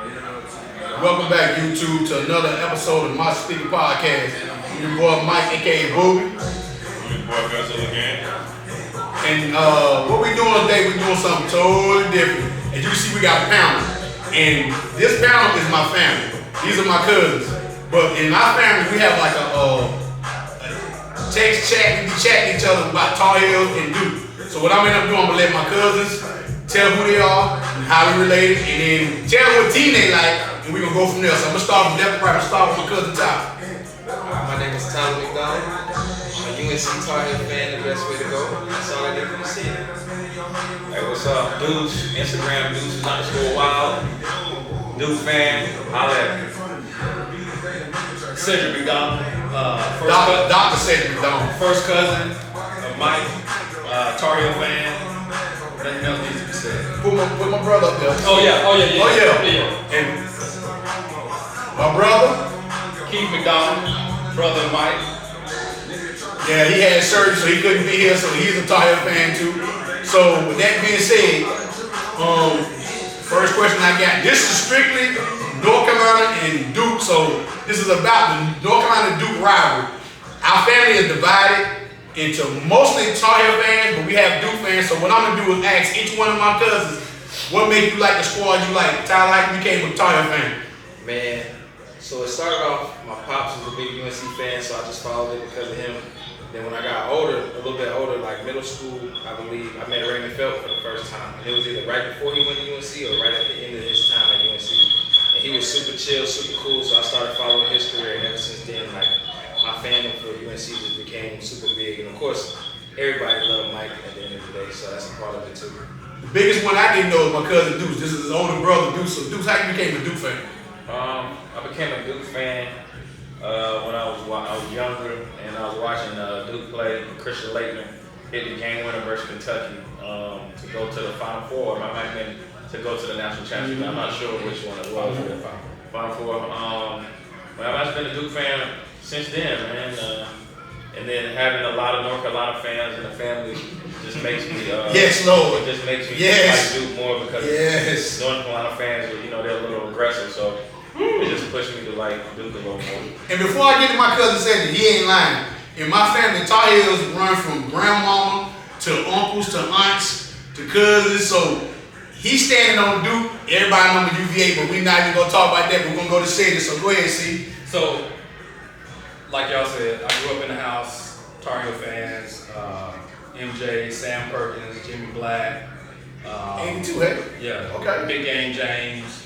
Welcome back, YouTube, to another episode of my Speaker Podcast. Your boy Mike, aka Booby. Your boy Guzzle again. And what we doing today, we're doing something totally different. As you can see, we got a panel. And this panel is my family. These are my cousins. But in our family, we have like a text chat. We be chatting each other about Tarheels and Duke. So what I'm gonna do, I'm gonna let my cousins tell who they are and how we related, and then tell what team they like, and we're gonna go from there. So I'm gonna start from left to right. I'm gonna start with my cousin Tyler. My name is Tyler McDonald. I'm a UNC Tar Heel fan, the best way to go. That's all I need to see. Hey, what's up, dudes? Instagram dudes_wild. Duke fan, holla at me. Cedric McDonald. Dr. Cedric McDonald. First cousin of Mike, Tar Heel fan. Nothing else needs to be said. Put my brother up there. Oh yeah. And my brother, Keith McDonald, brother of Mike. yeah, he had surgery, so he couldn't be here, so he's a Tar Heel fan too. So with that being said, first question I got, this is strictly North Carolina and Duke, so this is about the North Carolina-Duke rivalry. Our family is divided into mostly Tar Heel fans, but we have Duke fans, so what I'm gonna do is ask each one of my cousins, what made you like the squad you like? Tyler, how you became a Tar Heel fan? Man, so it started off, my pops was a big UNC fan, so I just followed it because of him. Then when I got older, a little bit older, like middle school, I believe, I met Raymond Felton for the first time. And it was either right before he went to UNC or right at the end of his time at UNC. And he was super chill, super cool, so I started following his career, and ever since then, like, my fandom for UNC just became super big. And of course, everybody loved Mike at the end of the day, so that's a part of it too. The biggest one I didn't know is my cousin Deuce. This is his older brother Deuce. So Deuce, how you became a Duke fan? I became a Duke fan when I was younger, and I was watching Duke play. Christian Laettner hit the game winner versus Kentucky to go to the Final Four. I might have been to go to the national championship. I'm not sure which one it was. Final Four. But I've just been a Duke fan since then, man. And then having a lot of North Carolina fans in the family just makes me yes, Lord. It just makes me Yes. like Duke more because Yes. North Carolina fans, they're a little aggressive, so it just pushed me to like Duke a little more. And before I get to my cousin Cedric, he ain't lying. In my family, Tar Heels run from grandmama to uncles to aunts to cousins. So he's standing on Duke. Everybody know the UVA, but we're not even gonna talk about that. We're gonna go to Cedric. So go ahead, C. So, like y'all said, I grew up in the house, Tar Heel fans, MJ, Sam Perkins, Jimmy Black. 82, hey? Yeah. Okay. Big Game James.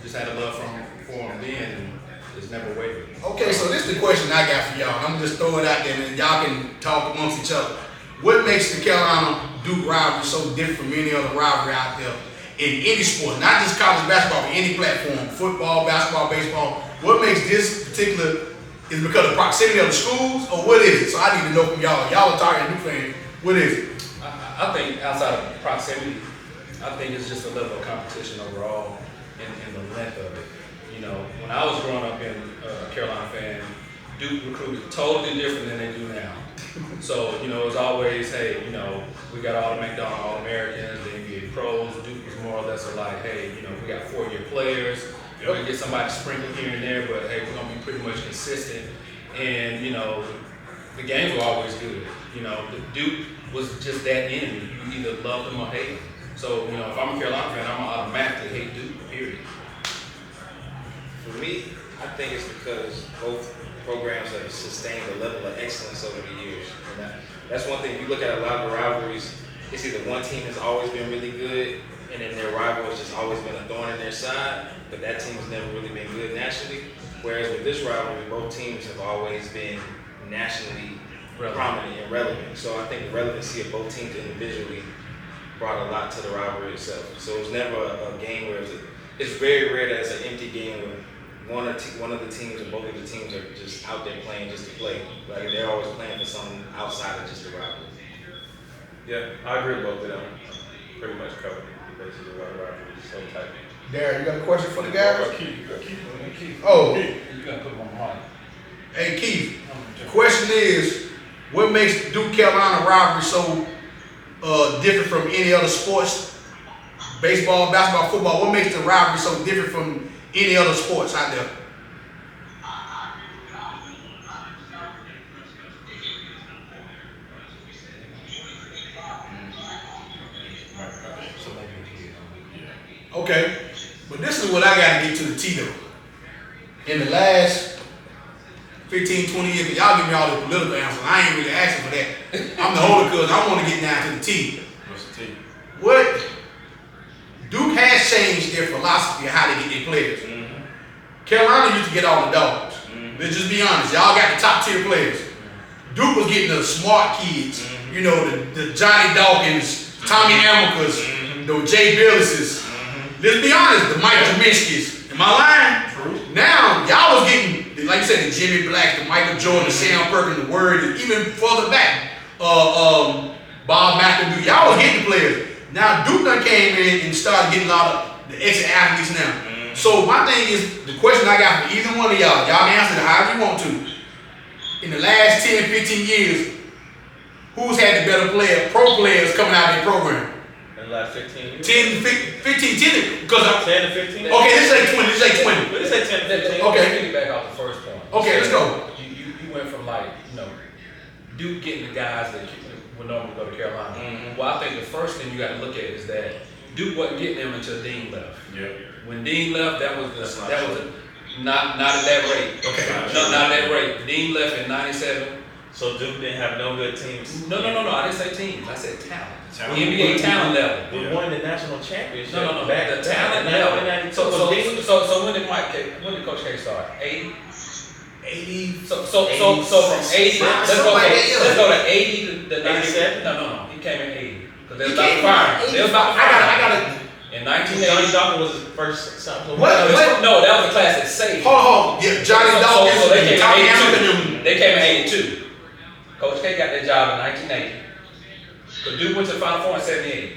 Just had a love for him then, and just never wavered. Okay, so this is the question I got for y'all. I'm just throwing it out there, and y'all can talk amongst each other. What makes the Carolina-Duke rivalry so different from any other rivalry out there in any sport, not just college basketball, but any platform, football, basketball, baseball? What makes this particular, is it because of the proximity of the schools, or what is it? So I need to know from y'all. Y'all are Tar Heel Duke fans. What is it? I think outside of proximity, I think it's just a level of competition overall and the length of it. When I was growing up in a Carolina fan, Duke recruited totally different than they do now. So, it was always, hey, we got all the McDonald All-Americans, the NBA pros. Duke was more or less like, hey, we got 4-year players. We're going to get somebody sprinkled here and there, but hey, we're going to be pretty much consistent. And, the games were always good. The Duke was just that enemy. You either loved them or hate them. So, if I'm a Carolina fan, I'm going to automatically hate Duke, period. For me, I think it's because both programs have sustained a level of excellence over the years. And that's one thing. You look at a lot of the rivalries, it's either one team has always been really good, and then their rival has just always been a thorn in their side, but that team has never really been good nationally. Whereas with this rivalry, both teams have always been nationally prominent and relevant. So I think the relevancy of both teams individually brought a lot to the rivalry itself. So it was never a game where it's very rare that it's an empty game where one of the teams or both of the teams are just out there playing just to play. Like they're always playing for something outside of just the rivalry. Yeah, I agree with both of them. Pretty much covered the bases of why the rivalry is so tight. Darren, you got a question for the guys? Keith. Oh, You got to put them on the heart. hey Keith, the question is, what makes Duke Carolina rivalry so different from any other sports baseball, basketball, football, what makes the rivalry so different from any other sports out there? Okay, but this is what I got to get to the T though. In the last 15, 20 years, y'all give me all the political answers. I ain't really asking for that. I'm the older cousin. I want to get down to the T. What's the T? What Duke has changed their philosophy of how they get their players. Mm-hmm. Carolina used to get all the dogs. Mm-hmm. Let's just be honest. Y'all got the top tier players. Duke was getting the smart kids. Mm-hmm. You know, the Johnny Dawkins, Tommy Amicas, the Jay Billises. Let's be honest, the Mike Trubisky's. Am I lying? True. Now, y'all was getting, like you said, the Jimmy Blacks, the Michael Jordan, the Sam Perkins, the Word, and even further back, Bob McAdoo. Y'all was getting the players. Now, Duke done came in and started getting a lot of the extra athletes now. Mm-hmm. So, my thing is, the question I got for either one of y'all can answer it however you want to. In the last 10, 15 years, who's had the better pro players coming out of their program? In the last 15 years? 10, 15, because 10 to 15? okay, this ain't 20, this ain't 20. But this ain't 10 to 15. Okay. Let's back off the first point. Okay, let's go. You went from like, Duke getting the guys that would normally go to Carolina. Mm-hmm. Well, I think the first thing you got to look at is that Duke wasn't getting them until Dean left. Yeah. When Dean left, that was not at that rate. Okay. Not at that rate. Dean left in '97. So Duke didn't have no good teams. No. I didn't say teams. I said talent. NBA talent level. We won the national championship. No. Back The talent level. 1992. So when did Coach K start? 80. 80. So from 80. Let's go to 80 to 87? No. He came in 80 because they was about to fire. They was about to I fire. got it. In Johnny 1980. Dawkins was his first something. What? No, that was a class that saved. Hold on. Yeah, Johnny Dawkins, So they came Tommy in Hamilton. 82. They came in 82. Coach K got that job in 1980. So Duke went to the Final Four in 78.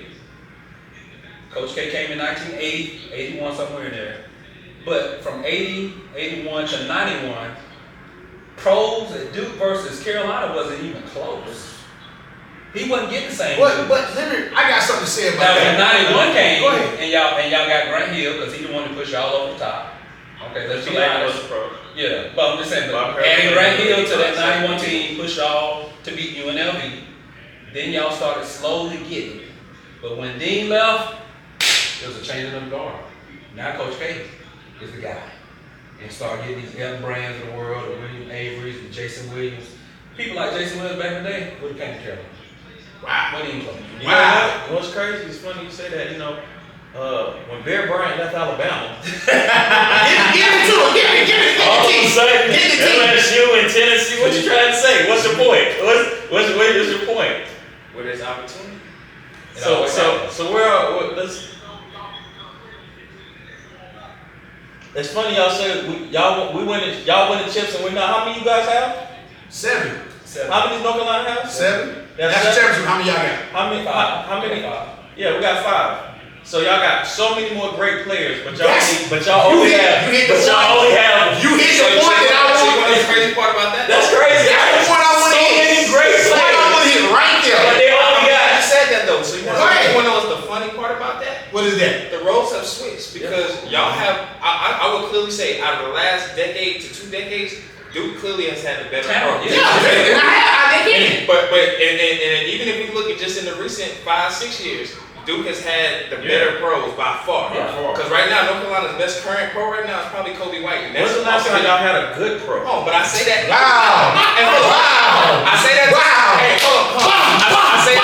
Coach K came in 1980, 81, somewhere in there. But from 80, 81 to 91, pros at Duke versus Carolina wasn't even close. He wasn't getting the same. But I got something to say about Now that. when 91 came, Go ahead. and y'all got Grant Hill because he the one to push y'all over the top. Okay, let's be honest. Yeah, but I'm just saying, adding Grant Hill to that 91 team pushed y'all to beat UNLV. Then y'all started slowly getting it. But when Dean left, there was a change in the guard. Now Coach K is the guy. And started getting these young brands in the world, the William Avery's, and Jason Williams. People like Jason Williams back in the day would have came to Carolina. Wow. What didn't play? Wow. What's crazy? It's funny you say that. When Bear Bryant left Alabama, Give it to him. Give it. all of a sudden, Get the team. LSU and Tennessee. What you trying to say? What's your point? What's your point? Where there's opportunity. So let's. It's funny y'all say y'all win the chips and we're not. How many you guys have? 7. How many does North Carolina have? 7. That's That's the championship. How many y'all got? How many? Yeah, we got 5. So y'all got so many more great players, but y'all only have. You hit the point that I want. See what the crazy part about that? That's crazy. That's the point I want to hit. So many great That's the point I players, want to hit right there. but they only got. You said that though, so you Go ahead. want to know what's the funny part about that? What is that? The roles have switched because y'all have. I would clearly say out of the last decade to 2 decades, Duke clearly has had the better Talent, approach. Yeah, and I did. But even if we look at just in the recent 5-6 years, Duke has had the better pros by far. Because right now, North Carolina's best current pro right now is probably Kobe White. And When's the last time y'all had a good pro? Oh, but I say that. Wow. And hold on. Wow. I say that. Wow. Hey, hold on. I say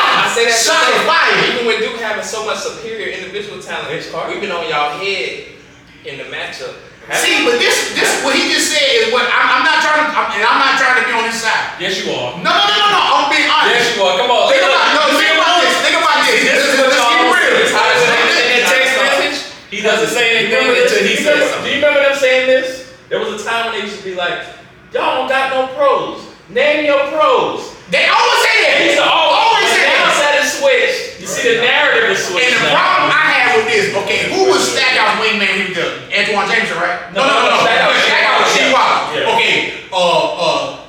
that. Shot to say, of fire. Even with Duke having so much superior individual talent, we've been on y'all head in the matchup. See, but this what he just said is what I'm not trying to be on his side. Yes, you are. No. I'm being honest. Yes, you are. Come on. Think about this. Think about this. Let's keep it real. He doesn't say anything until he says Do something. you remember them saying this? There was a time when they used to be like, y'all don't got no pros. Name your pros. They always say that. They used to always say now that. said it switched. You see the narrative is switched. And the problem I had with this, okay, who was Stackhouse wingman? He was Antoine Jameson, right? No. Stackhouse was She-Wop. Yeah. Okay,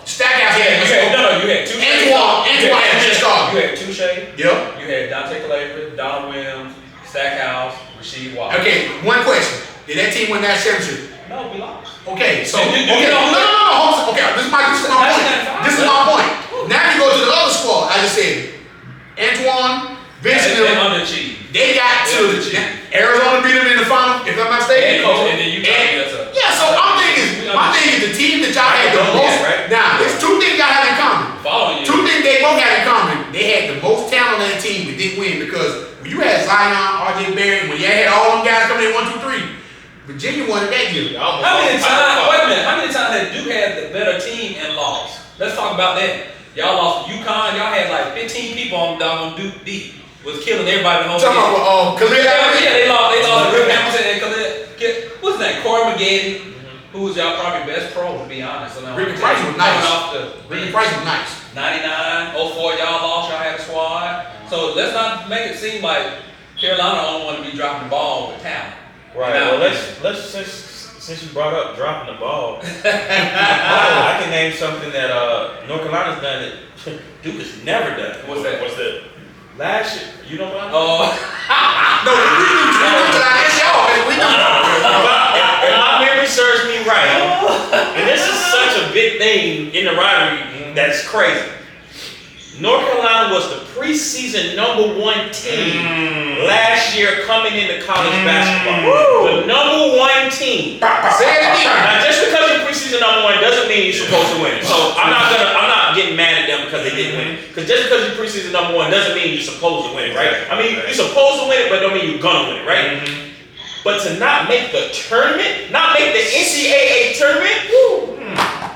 Stackhouse had You had Touche. Antoine had just called. You had Touche. Yep. You had Dante Calabria, Don Williams, Stackhouse. Did that team win that championship? No, we lost. Okay, so No. Okay, this is my point. This is my point. Now you go to the other squad. I just said Antoine, Vincent, They underachieved. they got to Arizona beat them in the final, if I'm not mistaken. And then you beat us up. Yeah, so my thing is the team that y'all had the most. Now, there's two things y'all have in common. Following you. Two things they both had in common. They had the most talent on that team, but didn't win because when you had Zion, RJ Barrett, when you had all them guys coming in 1, 2, 3, Virginia won it that year. How many times? Wait a minute. How many times had Duke had the better team and lost? Let's talk about that. Y'all lost UConn. Y'all had like 15 people on Duke deep. Was killing everybody in the whole Talking about Khalid. Yeah, they lost Rick Hamilton and Khalid. What's that? Corey McGinn, who was y'all probably best pro, to be honest. So Ricky Price was nice. Ricky Price was nice. 99, 04, y'all lost. Y'all had a squad. So let's not make it seem like Carolina don't want to be dropping the ball with talent. Right. Well, let's since you brought up dropping the ball, I can name something that North Carolina's done that Duke has never done. What's that? Last year, you know what? No, we do. If my memory serves me right, and this is such a big thing in the rivalry that's crazy. North Carolina was the preseason #1 team last year coming into college basketball. The #1 team. Say it again. Now, just because you're preseason #1 doesn't mean you're supposed to win it. So I'm not getting mad at them because they didn't win it. Because just because you're preseason #1 doesn't mean you're supposed to win it, right? I mean, you're supposed to win it, but don't mean you're gonna win it, right? But to not make the tournament, not make the NCAA tournament,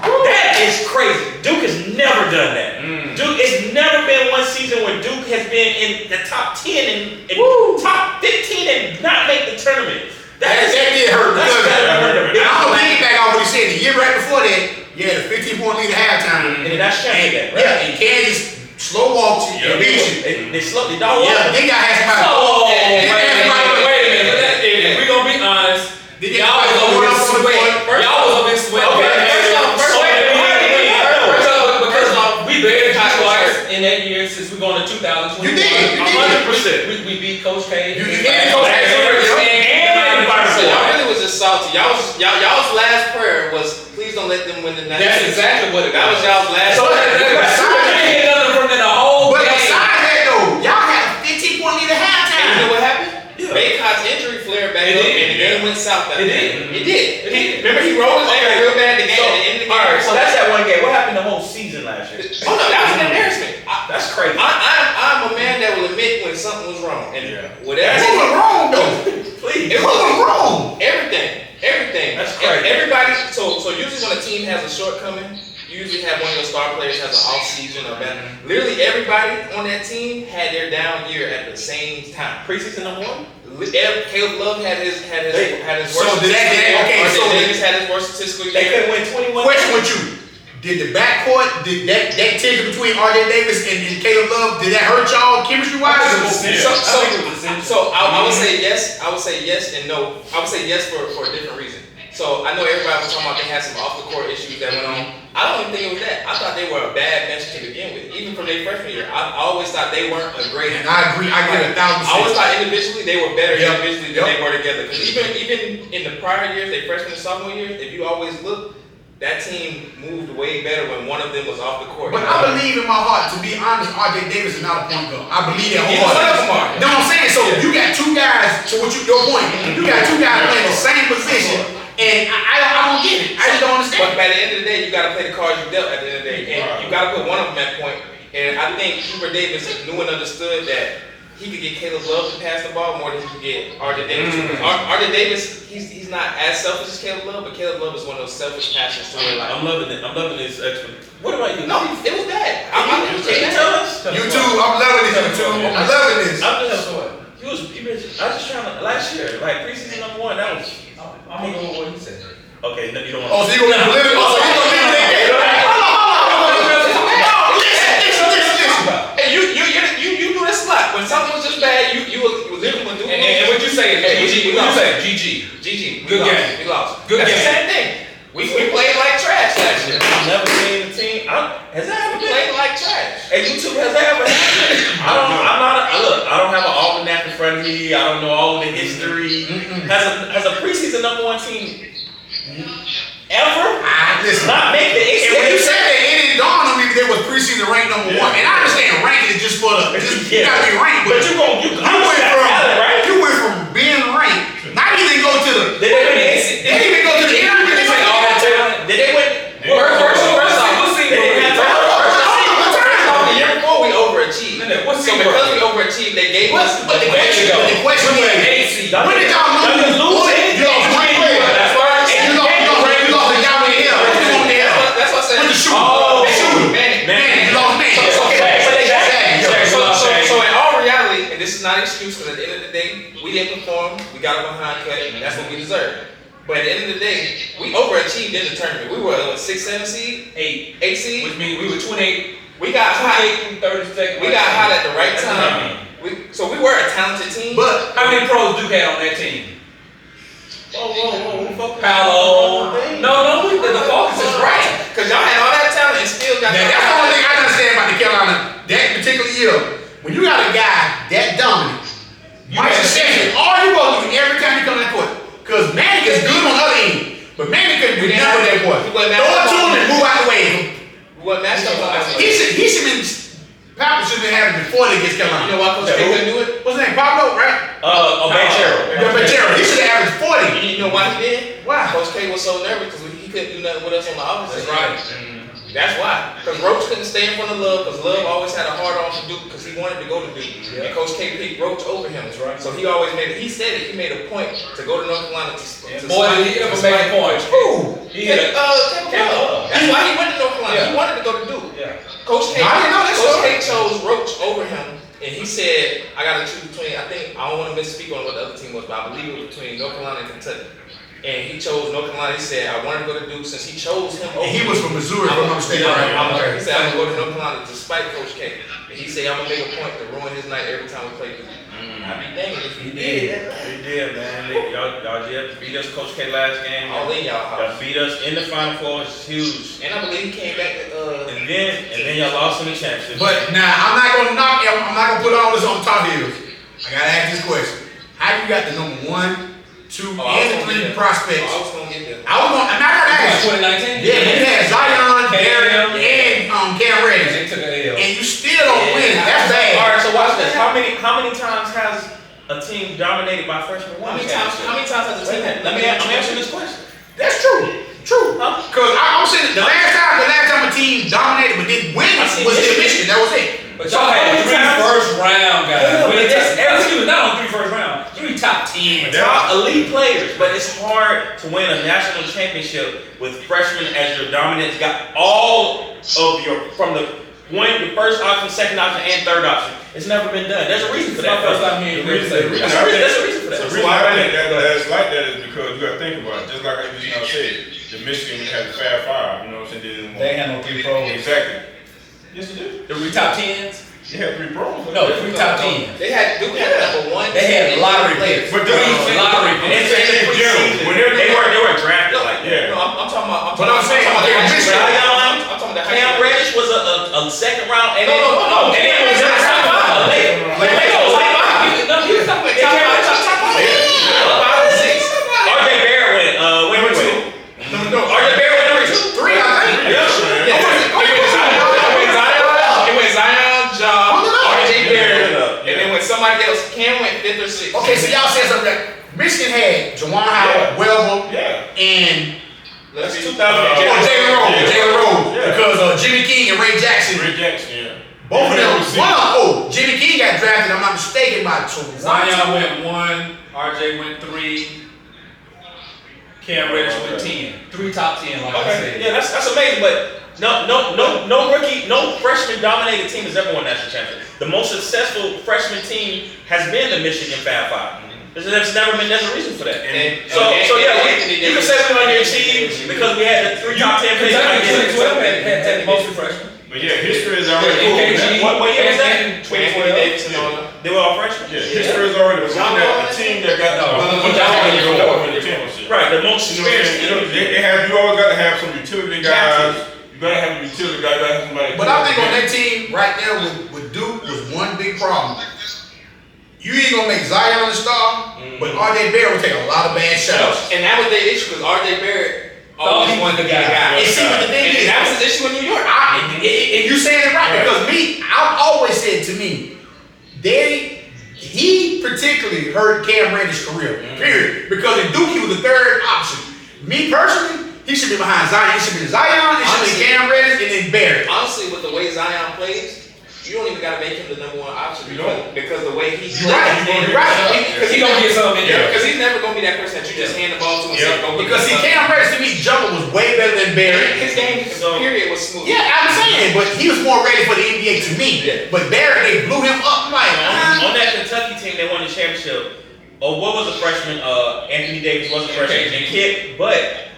that is crazy. Duke has never done that. Duke, it's never been one season where Duke has been in the top 10 and top 15 and not make the tournament. That did hurt because I'm I'm gonna piggyback off what he said. The year right before that, you had a 15-point lead at halftime. And that's championship, right? Yeah, and Kansas slow walked you and beat you. They slowly dog. Yeah, then y'all had somebody. Wait a minute. If we're gonna be honest, y'all was over in sweat. Y'all was over in sweat. We barely beat twice in that year since we're going to 2021. You did. 100%. We beat Coach K. You did. Coach K. Y'all really was just salty. Y'all's last prayer was, please don't let them win the national. That's exactly what it was. That was y'all's last So prayer. But the whole besides game. that though, y'all had a 15-point lead at And halftime. you know what happened? Baycott's injury flared back up, and the game went south that day. It did. Remember, he rolled his ankle real bad at the game at the end of the game. Alright, so that's that one game. What happened the whole season last year? Oh no, that was an embarrassment. That's crazy. I'm a man that will admit when something was wrong, and whatever. What was wrong though? Please. It wasn't wrong. Everything. That's crazy. Everybody. So usually when a team has a shortcoming, you usually have one of your star players has an off season or bad. Literally everybody on that team had their down year at the same time. Preseason #1? Caleb Love had his worst. So did that game? Okay, so Davis had his worst statistical year. They couldn't win 21. Question with you. Did the backcourt, did that tension between RJ Davis and Caleb Love, did that hurt y'all chemistry wise? So I would say yes. I would say yes and no. I would say yes for a different reason. So I know everybody was talking about they had some off the court issues that went on. I don't even think it was that. I thought they were a bad bench to begin with, even from their freshman year. I always thought they weren't a great. And I agree 1,000%. I always thought individually they were better individually than they were together. Because even in the prior years, their freshman and sophomore years, if you always look, that team moved way better when one of them was off the court. But I believe in my heart, to be honest, RJ Davis is not a point guard. I believe that He's wholeheartedly. not. You know what I'm saying? So you got two guys, to your point, you got two guys playing the same position, and I don't get it. I just don't understand. But by the end of the day, you got to play the cards you dealt at the end of the day. And you got to put one of them at point. And I think Hubert Davis knew and understood that he could get Caleb Love to pass the ball more than he could get RJ Davis. RJ Davis, he's not as selfish as Caleb Love, but Caleb Love is one of those selfish passions to where, like, I'm loving it. I'm loving this explanation. What about you? No, it was bad. Can you tell us? YouTube, I'm loving this. YouTube, I'm loving this. I'm just I was just trying to last year, like preseason #1. That was. I'm gonna go with what he said. Okay, no, you don't want. Oh, so you gonna be political? Oh, so you gonna be political? You do this a lot. When something was just bad, you literally would do it. And what you say? GG. What you say? GG. Good game. We lost. That's the same thing. We played like trash last year. Never seen the team. Has that ever been? Playing like trash. Hey, you two, has that ever happened? I don't have an almanac in front of me. I don't know all of the history. Has a preseason number 1 team ever not make the And when you said that, it didn't dawn on me that they was preseason ranked number 1. And I understand ranking is just for the, you gotta be ranked. But you went from being ranked, not even go to the, Did they win the ACC? they didn't even go to the interview. They went all that talent. Did they win? The year before we overachieved. So because we overachieved, they gave us. But the question is, when did y'all lose? You lost 3 players. That's right. You lost the guy with the hell. That's what I said. With the shooter. Man, you lost man. So in all reality, and this is not an excuse, because at the end of the day, we didn't perform, we got a behind cut, and that's what we deserve. But at the end of the day, we overachieved in the tournament. We were what, 6, 7 seed? 8 seed? Which means we were 28. We got hot. 32nd. We got hot at the right time. So we were a talented team. But How many pros Duke had on that team? Whoa. Paolo. No, the focus is right. Because y'all had all that talent and still got now, that's the only thing I understand about the Carolina that particular year. When you got a guy that dominant, Mike's a second, all you gonna do every time you come to that court. Because Manny is good on the other end, but Manny couldn't do nothing with that boy. Throw it to him and move out the way. What matched up on us? He should been, Pablo should have been having before they get Carolina. You know why Coach K couldn't do it? What's his name? Pablo, right? Banchero. He should have averaged 40. You know why he did? Why? Coach K was so nervous because he couldn't do nothing with us on the opposite. That's right. That's why. Because Roach couldn't stay in front of Love because Love always had a hard on for Duke because he wanted to go to Duke. And Coach K picked Roach over him. That's right. So he always made it. He said it. He made a point to go to North Carolina to Boy, did he ever make a point. Who? He hit That's why he went to North Carolina. He wanted to go to Duke. Coach K, I didn't know that Coach story. K chose Roach over him, and he said, "I got to choose between. I don't want to misspeak on what the other team was, but I believe it was between North Carolina and Kentucky." And he chose North Carolina. He said, "I wanted to go to Duke since he chose him." And he was from Missouri, if I'm not mistaken. He said, "I'm gonna go to North Carolina despite Coach K." And he said, "I'm gonna make a point to ruin his night every time we play Duke." I'd be dang if he did. He did, man. Y'all just beat us, Coach K, last game. All in y'all house. Y'all beat us in the Final Four. It's huge. And I believe he came back. And then y'all lost in the championship. But now, I'm not going to knock him. I'm not going to put all this on Tarheels. I got to ask this question. How you got the number 1, 2, and 3 prospects? I was gonna get there. I'm not going to ask you. 2019? Yeah, you had Zion, Derek, and Cam Reddish. They took an L. And you still don't win. That's bad. All right, so watch this. How many times has a team dominated by freshmen? How many times has the team had? I'm answering this question. That's true. True. Because I'm saying the last time a team dominated but didn't win was the Michigan. That was it. But y'all had 3 first round guys. Excuse me, not on 3 first round. 3 top 10. Top elite players, but it's hard to win a national championship with freshmen as your dominant. Got all of your from the first option, second option, and third option. It's never been done. There's a reason for that. First time hearing you say There's a reason for that. The reason I think that's like that is because you got to think about it. Just like I said, the Michigan had the Fab Five. You know what I'm saying? They had no 3 pros. Exactly. Yes, they did. The 3 top 10s? They had 3 pros. No, 3 top 10s. They had Duke had number 1. They had lottery picks. But lottery picks. They were drafted like that. No, I'm talking about. But I'm saying, I'm Cam talking about the Reddish was a second round, and No. and then it was in the top 5. You talking about top 5? RJ Barrett went. No. RJ Barrett went number 2. 3, I think. It went Zion, Ja, RJ Barrett, and then when somebody else, Cam went 5th or 6th. Okay, so y'all said something. Michigan had Juwan Howard, Welber, and Let's see. 2000. Jalen Rose, Yeah. because Jimmy King and Ray Jackson. Both of them. Jimmy King got drafted, I'm not mistaken, by Zion went 1, RJ went 3, Cam Reddish went 10. 3 top 10, like I said. Yeah, that's amazing, but no rookie, no freshman dominated team has ever won national championship. The most successful freshman team has been the Michigan Fab Five. There's never been. There's a reason for that. So yeah, you can say we underachieved because we had the 3 top 10 players. Kentucky 2012 had mostly freshmen. But yeah, history is already What year was that? 2012. They were all freshmen. Yeah, history is already proven that the team that got the championship. Right, the most experienced team. You always got to have some utility guys. You gotta have a utility guy, you gotta have somebody. But I think on that team right there with Duke was one big problem. You ain't gonna make Zion a star, but R.J. Barrett will take a lot of bad shots. And that was their issue because R.J. Barrett always wanted to be the guy. And see what the thing is, that was his issue in New York. and you saying it right, because I've always said to me, he particularly hurt Cam Reddish' career, period. Because in Duke, he was the third option. Me personally, he should be behind Zion. It should be Zion, it should be Cam Reddish, and then Barrett. Honestly, with the way Zion plays, you don't even gotta make him the number one option because the way he's right. Because he gonna get something in there. Because he's never gonna be that person that you just hand the ball to and say, go get Because see, Cam Reddish to me, jumper was way better than Barrett. His game, period, was smooth. Yeah, I'm saying, but he was more ready for the NBA to me. Yeah. But Barrett, they blew him up like. On that Kentucky team, they won the championship. Oh, what was the freshman? Anthony Davis was a freshman. And Kid, but.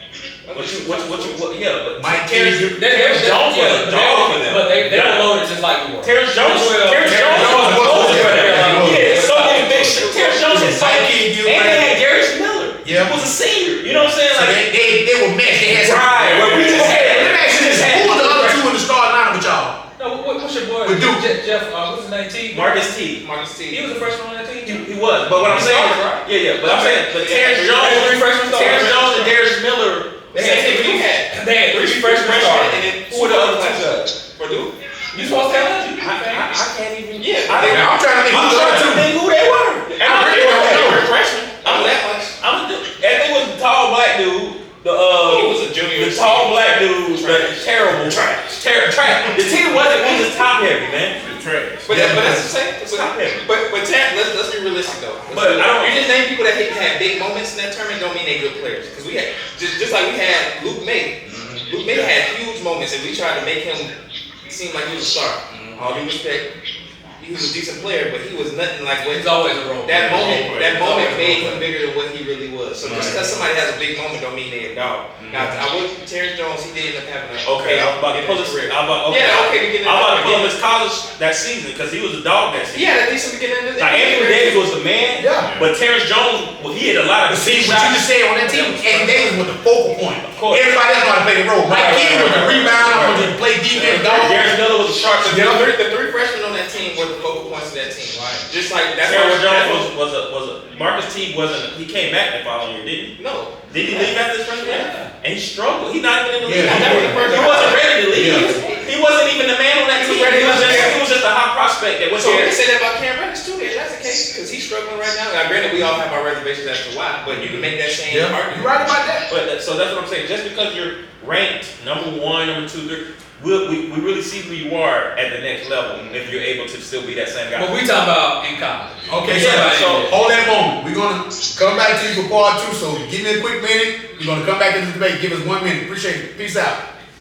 But Mike Terrence Jones was a dog for them. But they were loaded just like we were. Terrence Jones was loaded for them. Yeah, so many big shit. Terrence Jones was and they had Darius Miller. Yeah, was a senior. You know what I'm saying? So Like they were matched. They had some. right. Where we just had. Let me ask you this: who was the other two in the starting lineup with y'all? No, what's your boy? With Duke. Jeff, what's his name? T. Marcus T. He was a freshman on that team. He was, but what I'm saying, right? but I'm saying, but Terrence Jones and Darius Miller. They had three freshmen starters. and then Who were the other two guys? For Duke? You supposed to tell us? I can't even. I'm trying to think who the other two. Who they were. They were freshmen. I'm that much. And it was the tall black dude. He was a junior. The tall black dude. The terrible trash. The team wasn't just top heavy, man. But that's the same. It's top heavy. But let's be realistic though. But I don't. You just name people that had big moments in that tournament don't mean they good players. Because we had just like we had Luke May. Luke May had huge moments, and we tried to make him seem like he was a star. All due respect, he was a decent player, but he was nothing like what. He's always a role. That moment made him bigger than what he really was. So just because somebody has a big moment don't mean they're a dog. Now I would Terrence Jones, he did end up having Okay, I was about to pull his career. I'm about to pull him his college that season because he was a dog that season. He had a decent beginning. Now Anthony Davis was the man, but Terrence Jones, he had a lot of. See what you just said on that team. Anthony Davis was the focal point. Of course. Everybody else know how to play the role. Mike King was the rebound, was the play defense. Darius Miller was a sharp. The three freshmen on that team were the focal points of that team. Right. Just like that's Terrence Jones was a Marcus T wasn't. He came back the following year, didn't he? No. Did he leave after his freshman year? And he struggled. He's not even in the league. Yeah. He wasn't ready to leave. He wasn't even the man on that team. He was just a hot prospect that was So we here. can say that about Cam Reddish too. If that's the case, because he's struggling right now. Now, granted, we all have our reservations as to why, but you can make that same argument. You're right about that. But so that's what I'm saying. Just because you're ranked number 1, number 2, 3, we really see who you are at the next level if you're able to still be that same guy. But we talking about in college. Okay, so hold that moment. We're gonna come back to you for part 2. So give me a quick minute. We're gonna come back to this debate. Give us 1 minute. Appreciate it. Peace out.